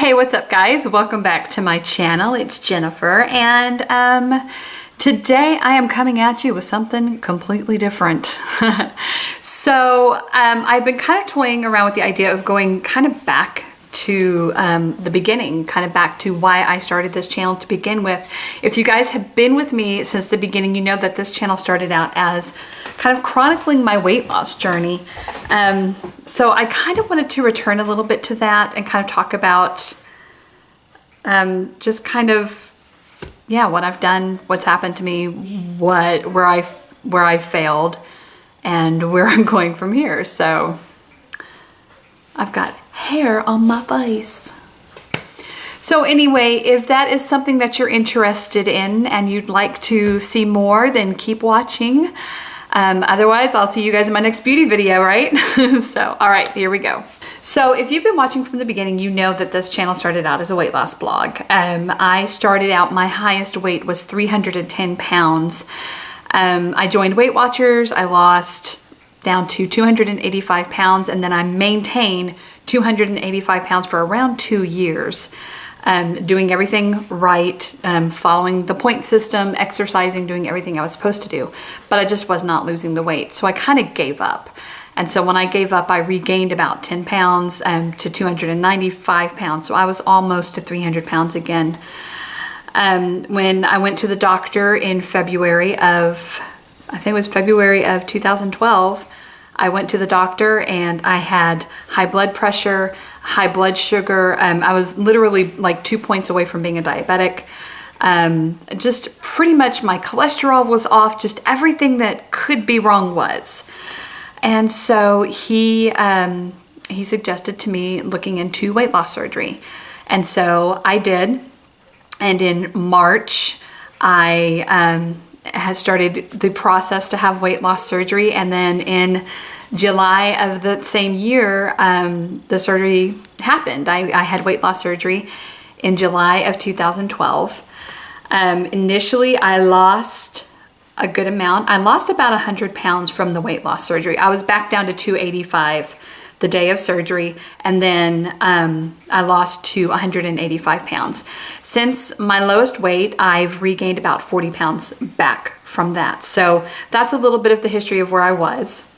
Hey, what's up guys? Welcome back to my channel. It's Jennifer, and today I am coming at you with something completely different. I've been kind of toying around with the idea of going kind of back to the beginning, kind of back to why I started this channel to begin with. If you guys have been with me since the beginning, you know that this channel started out as kind of chronicling my weight loss journey. So I kind of wanted to return a little bit to that and kind of talk about just kind of, yeah, what I've done, what's happened to me, where I failed, and where I'm going from here. So I've got hair on my face. So anyway, if that is something that you're interested in and you'd like to see more, then keep watching. Otherwise, I'll see you guys in my next beauty video, right? So, all right, here we go. So if you've been watching from the beginning, you know that this channel started out as a weight loss blog. I started out, my highest weight was 310 pounds. I joined Weight Watchers. I lost down to 285 pounds, and then I maintained 285 pounds for around 2 years. Doing everything right, following the point system, exercising, doing everything I was supposed to do. But I just was not losing the weight. So I kind of gave up. And so when I gave up, I regained about 10 pounds to 295 pounds. So I was almost to 300 pounds again. When I went to the doctor in February of, I think it was February of 2012, I went to the doctor and I had high blood pressure, high blood sugar. I was literally like 2 points away from being a diabetic. Just pretty much my cholesterol was off, just everything that could be wrong was. And so he suggested to me looking into weight loss surgery. And so I did. And in March, I has started the process to have weight loss surgery, and then in July of the same year, the surgery happened. I had weight loss surgery in July of 2012. Initially, I lost a good amount. I lost about 100 pounds from the weight loss surgery. I was back down to 285 the day of surgery, and then I lost to 185 pounds. Since my lowest weight, I've regained about 40 pounds back from that. So that's a little bit of the history of where I was.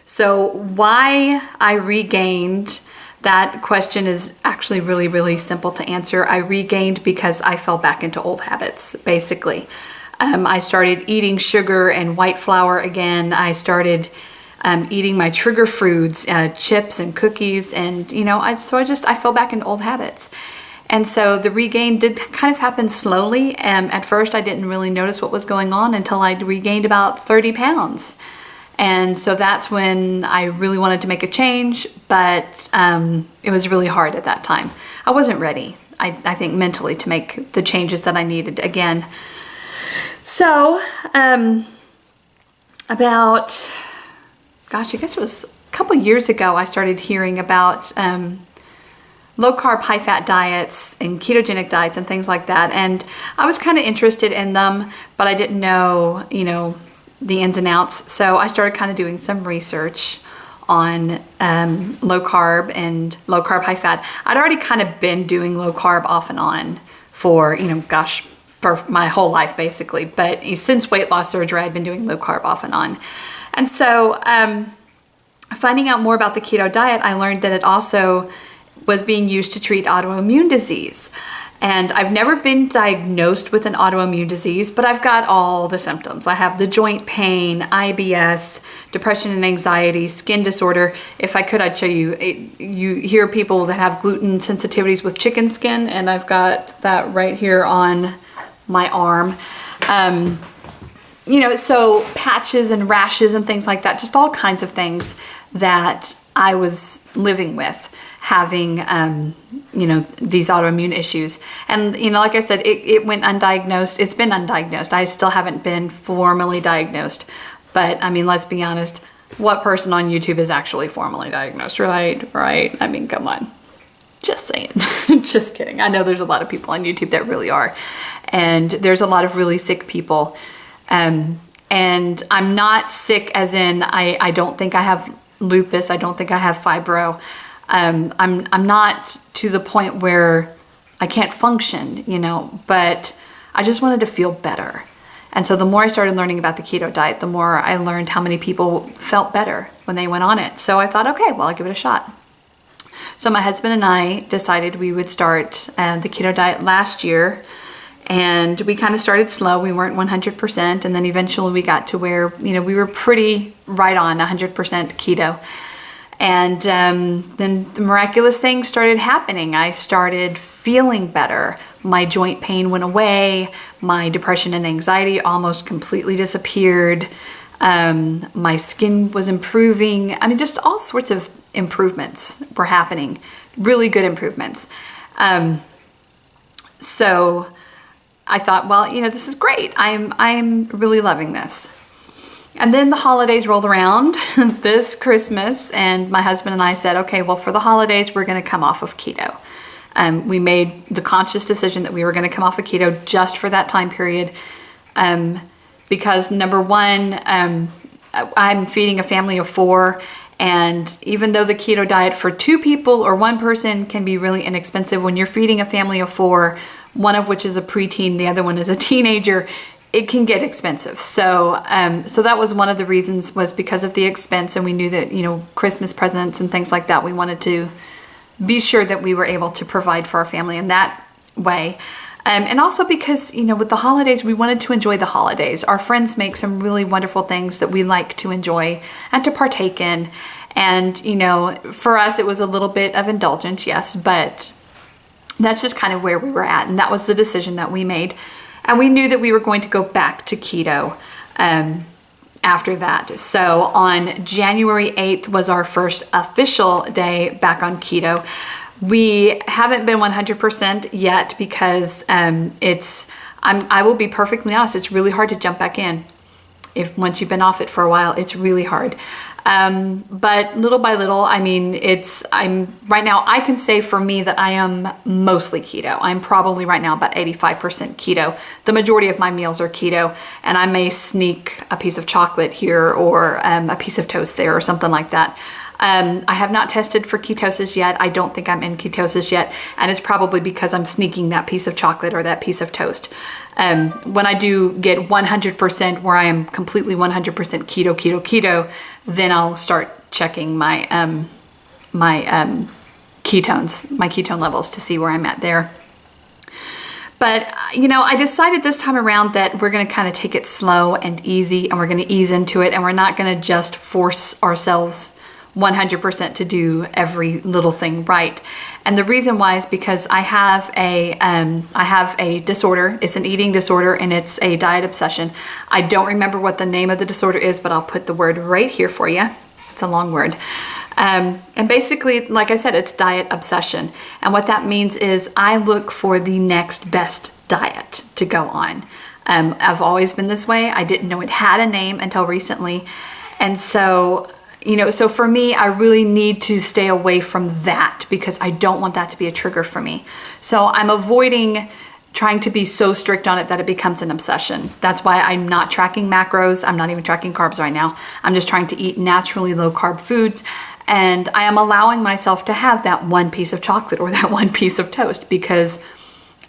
So why I regained, that question is actually really, really simple to answer. I regained because I fell back into old habits, basically. I started eating sugar and white flour again. I started eating my trigger foods, chips and cookies, and I fell back into old habits. And so the regain did kind of happen slowly. At first I didn't really notice what was going on until I regained about 30 pounds. And so that's when I really wanted to make a change, but it was really hard at that time. I wasn't ready, I think, mentally to make the changes that I needed again. So about, gosh, I guess it was a couple years ago, I started hearing about low carb, high fat diets and ketogenic diets and things like that. And I was kind of interested in them, but I didn't know, the ins and outs. So I started kind of doing some research on low carb and low carb, high fat. I'd already kind of been doing low carb off and on for, for my whole life basically. But since weight loss surgery, I'd been doing low carb off and on. And so finding out more about the keto diet, I learned that it also was being used to treat autoimmune disease. And I've never been diagnosed with an autoimmune disease, but I've got all the symptoms. I have the joint pain, IBS, depression and anxiety, skin disorder. If I could, I'd show you. You hear people that have gluten sensitivities with chicken skin, and I've got that right here on my arm. So patches and rashes and things like that, just all kinds of things that I was living with, having, these autoimmune issues. And, like I said, it went undiagnosed. It's been undiagnosed. I still haven't been formally diagnosed. But, let's be honest, what person on YouTube is actually formally diagnosed, right? Right? Come on. Just saying. Just kidding. I know there's a lot of people on YouTube that really are. And there's a lot of really sick people. And I'm not sick as in I don't think I have lupus. I don't think I have fibro. I'm not to the point where I can't function, but I just wanted to feel better. And so the more I started learning about the keto diet, the more I learned how many people felt better when they went on it. So I thought, okay, well, I'll give it a shot. So my husband and I decided we would start the keto diet last year. And we kind of started slow. We weren't 100%. And then eventually we got to where, we were pretty right on 100% keto. And then the miraculous things started happening. I started feeling better. My joint pain went away. My depression and anxiety almost completely disappeared. My skin was improving. I mean, just all sorts of improvements were happening. Really good improvements. So I thought, well, this is great. I'm really loving this. And then the holidays rolled around this Christmas, and my husband and I said, okay, well, for the holidays, we're going to come off of keto. We made the conscious decision that we were going to come off of keto just for that time period, because number one, I'm feeding a family of 4, and even though the keto diet for 2 people or 1 person can be really inexpensive, when you're feeding a family of 4, one of which is a preteen, the other one is a teenager, it can get expensive. So so that was one of the reasons, was because of the expense, and we knew that, Christmas presents and things like that, we wanted to be sure that we were able to provide for our family in that way. And also because, with the holidays, we wanted to enjoy the holidays. Our friends make some really wonderful things that we like to enjoy and to partake in. And, for us, it was a little bit of indulgence, yes, but that's just kind of where we were at. And that was the decision that we made. And we knew that we were going to go back to keto after that. So on January 8th was our first official day back on keto. We haven't been 100% yet because I will be perfectly honest, it's really hard to jump back in. Once you've been off it for a while, it's really hard. But little by little, I'm right now, I can say for me that I am mostly keto. I'm probably right now about 85% keto. The majority of my meals are keto, and I may sneak a piece of chocolate here or a piece of toast there or something like that. I have not tested for ketosis yet. I don't think I'm in ketosis yet, and it's probably because I'm sneaking that piece of chocolate or that piece of toast. When I do get 100% where I am completely 100% keto, then I'll start checking my ketones, my ketone levels, to see where I'm at there. But, I decided this time around that we're going to kind of take it slow and easy, and we're going to ease into it, and we're not going to just force ourselves 100% to do every little thing right. And the reason why is because I have a disorder. It's an eating disorder, and it's a diet obsession. I don't remember what the name of the disorder is, but I'll put the word right here for you. It's a long word. And basically, like I said, it's diet obsession. And what that means is I look for the next best diet to go on. I've always been this way. I didn't know it had a name until recently. And so so for me, I really need to stay away from that because I don't want that to be a trigger for me. So I'm avoiding trying to be so strict on it that it becomes an obsession. That's why I'm not tracking macros. I'm not even tracking carbs right now. I'm just trying to eat naturally low carb foods. And I am allowing myself to have that 1 piece of chocolate or that 1 piece of toast, because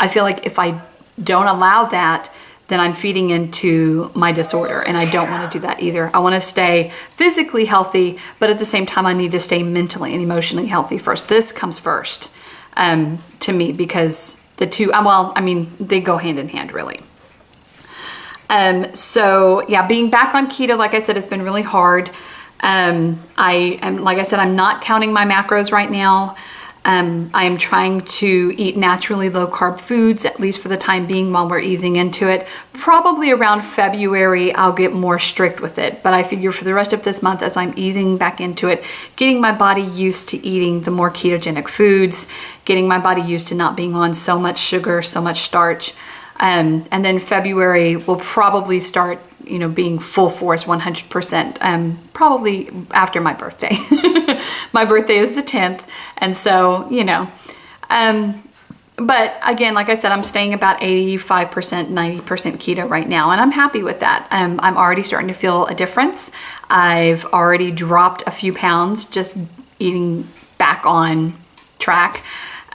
I feel like if I don't allow that, then I'm feeding into my disorder, and I don't want to do that either. I want to stay physically healthy, but at the same time, I need to stay mentally and emotionally healthy first. This comes first to me, because the two, they go hand in hand, really. So yeah, being back on keto, like I said, it's been really hard. Like I said, I'm not counting my macros right now. I am trying to eat naturally low carb foods, at least for the time being, while we're easing into it. Probably around February, I'll get more strict with it. But I figure for the rest of this month, as I'm easing back into it, getting my body used to eating the more ketogenic foods, getting my body used to not being on so much sugar, so much starch. And then February will probably start, being full force 100%, probably after my birthday. My birthday is the 10th. And so, but again, like I said, I'm staying about 85%, 90% keto right now. And I'm happy with that. I'm already starting to feel a difference. I've already dropped a few pounds just eating back on track.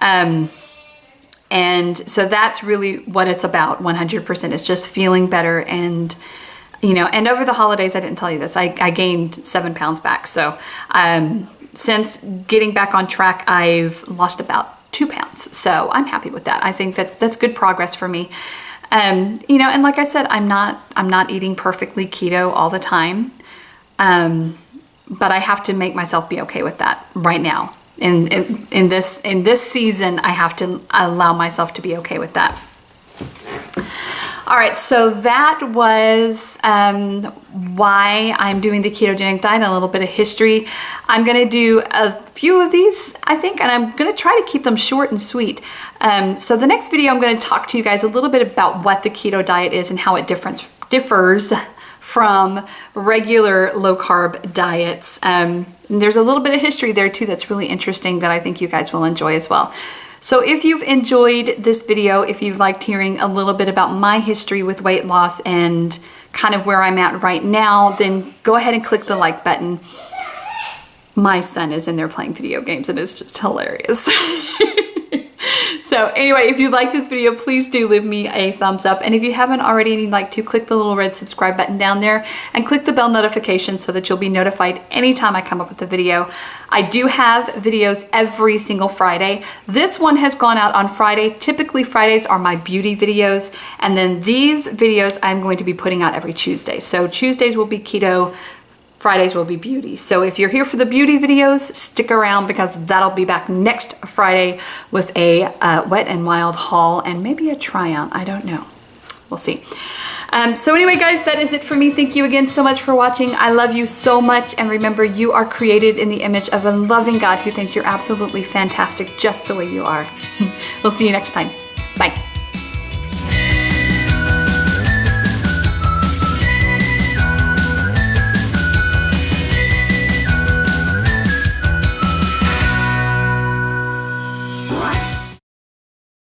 And so that's really what it's about, 100%. It's just feeling better. And, you know, and over the holidays, I didn't tell you this, I gained 7 pounds back. So since getting back on track, I've lost about 2 pounds. So I'm happy with that. I think that's good progress for me. You know, and like I said, I'm not eating perfectly keto all the time. But I have to make myself be okay with that right now. In this season, I have to allow myself to be okay with that. All right, so that was why I'm doing the ketogenic diet, a little bit of history. I'm gonna do a few of these, I think, and I'm gonna try to keep them short and sweet. So the next video, I'm gonna talk to you guys a little bit about what the keto diet is and how it differs from regular low carb diets. There's a little bit of history there too that's really interesting that I think you guys will enjoy as well. So if you've enjoyed this video, if you've liked hearing a little bit about my history with weight loss and kind of where I'm at right now, then go ahead and click the like button. My son is in there playing video games and it's just hilarious. So anyway, if you like this video, please do leave me a thumbs up. And if you haven't already and you'd like to, click the little red subscribe button down there and click the bell notification so that you'll be notified anytime I come up with a video. I do have videos every single Friday. This one has gone out on Friday. Typically Fridays are my beauty videos. And then these videos I'm going to be putting out every Tuesday. So Tuesdays will be keto, Fridays will be beauty. So if you're here for the beauty videos, stick around because that'll be back next Friday with a Wet and Wild haul and maybe a try on. I don't know. We'll see. So anyway, guys, that is it for me. Thank you again so much for watching. I love you so much. And remember, you are created in the image of a loving God who thinks you're absolutely fantastic just the way you are. We'll see you next time. Bye.